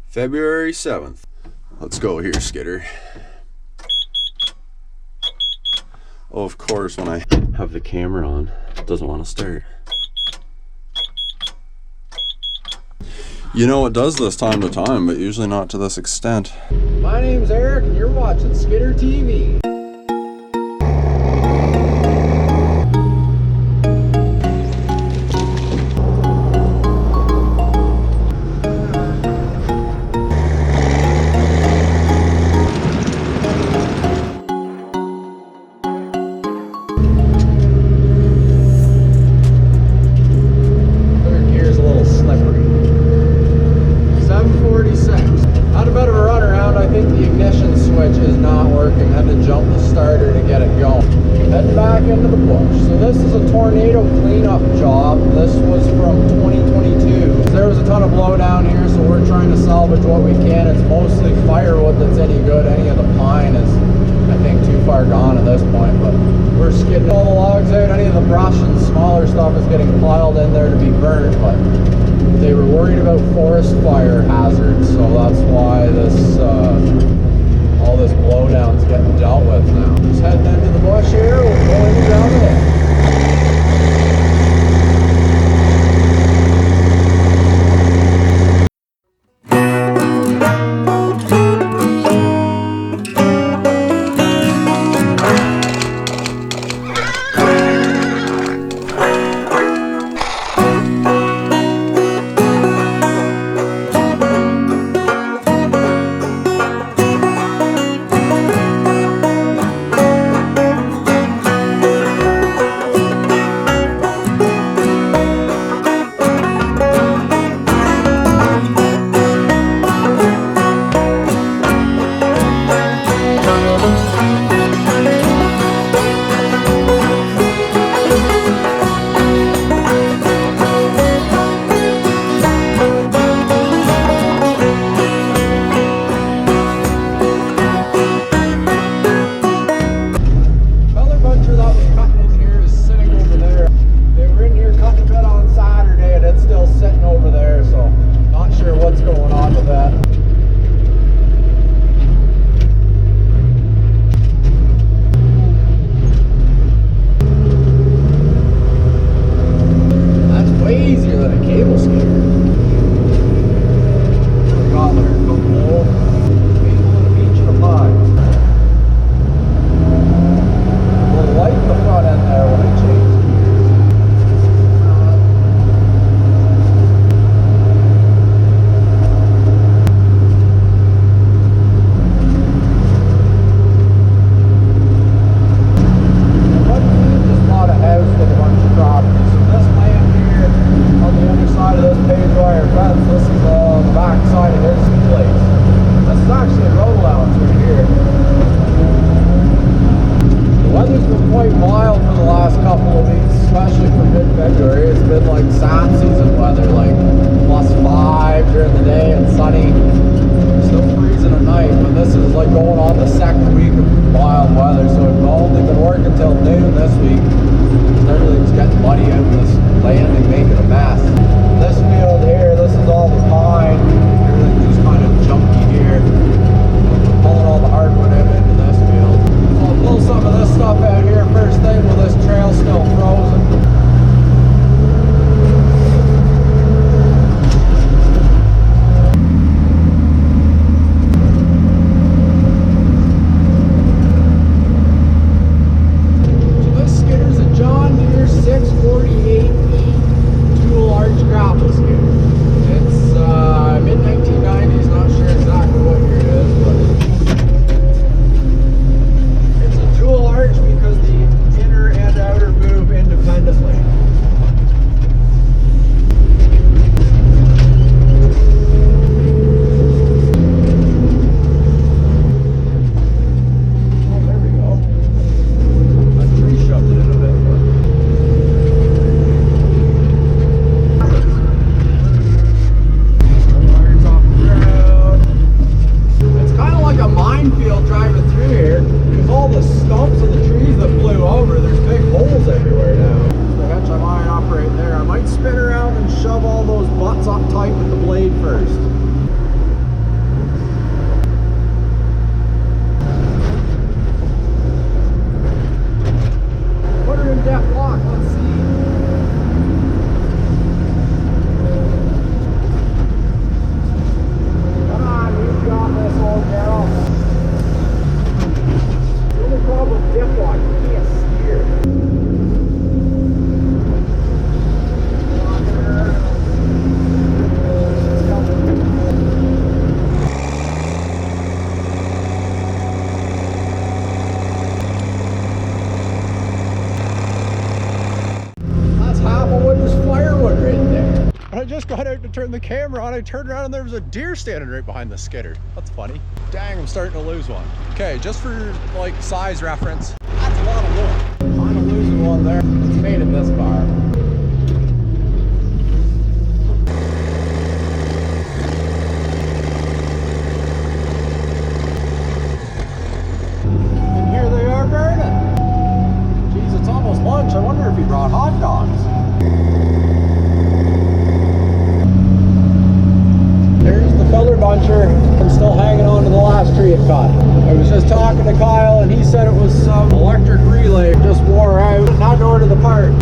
February 7th. Let's go here, Skidder. Oh, of course, when I have the camera on, it doesn't want to start. You know, it does this time to time, but usually not to this extent. My name's Eric, and you're watching Skidder TV. Into the bush. So this is a tornado cleanup job. This was from 2022. There was a ton of blowdown here, so we're trying to salvage what we can. It's mostly firewood that's any good. Any of the pine is, I think, too far gone at this point, but we're skidding all the logs out. Any of the brush and smaller stuff is getting piled in there to be burnt, but they were worried about forest fire hazards, so that's why this all this blowdown's getting dealt with now. Just heading into the bush here, we're going down there. Dual Arch putting the camera on, I turned around and there was a deer standing right behind the skidder. That's funny. Dang, I'm starting to lose one. Okay, just for like size reference, that's a lot of wood. Kind of losing one there. It's made it this far. And here they are burning. Jeez, it's almost lunch. I wonder if he brought hot dogs. There's the feather buncher. I'm still hanging on to the last tree it cut. I was just talking to Kyle and he said it was some electric relay just wore out and had to order the part.